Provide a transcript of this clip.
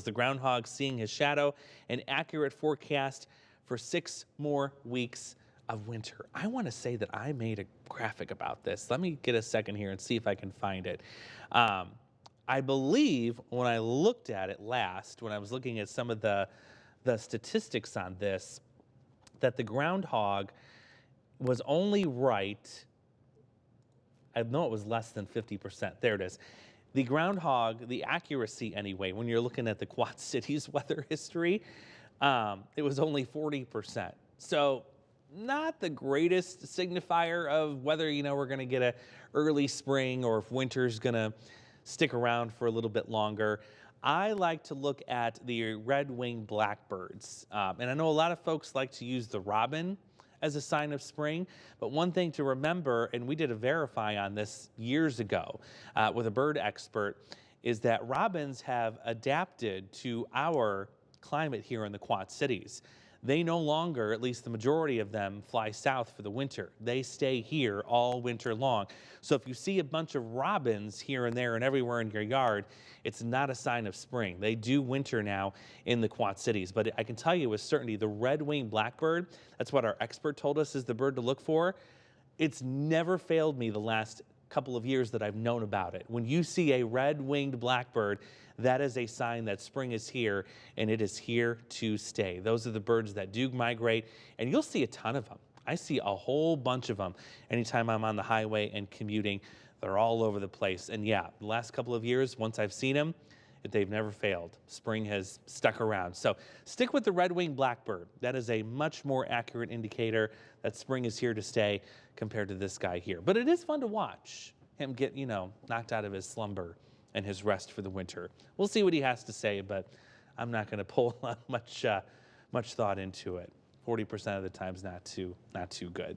The groundhog seeing his shadow, an accurate forecast for 6 more weeks of winter. I want to say that I made a graphic about this. Let me get a second here and see if I can find it. Um, I believe when I looked at it last, when I was looking at some of the statistics on this, that the groundhog was only right. I know it was less than 50%. There it is. The groundhog, the accuracy anyway, when you're looking at the Quad Cities weather history, it was only 40%. So not the greatest signifier of whether, we're going to get a early spring or if winter's going to stick around for a little bit longer. I like to look at the red-winged blackbirds. And I know a lot of folks like to use the robin as a sign of spring. But one thing to remember, and we did a verify on this years ago with a bird expert, is that robins have adapted to our climate here in the Quad Cities. They no longer, at least the majority of them, fly south for the winter. They stay here all winter long. So if you see a bunch of robins here and there and everywhere in your yard, it's not a sign of spring. They do winter now in the Quad Cities. But I can tell you with certainty, the red-winged blackbird, that's what our expert told us is the bird to look for. It's never failed me the last couple of years that I've known about it. When you see a red-winged blackbird, that is a sign that spring is here, and it is here to stay. Those are the birds that do migrate, and you'll see a ton of them. I see a whole bunch of them anytime I'm on the highway and commuting. They're all over the place. And yeah, the last couple of years, once I've seen them, they've never failed. Spring has stuck around. So stick with the red-winged blackbird. That is a much more accurate indicator that spring is here to stay compared to this guy here. But it is fun to watch him get, knocked out of his slumber and his rest for the winter. We'll see what he has to say, but I'm not going to pull much thought into it. 40% of the time's not too good.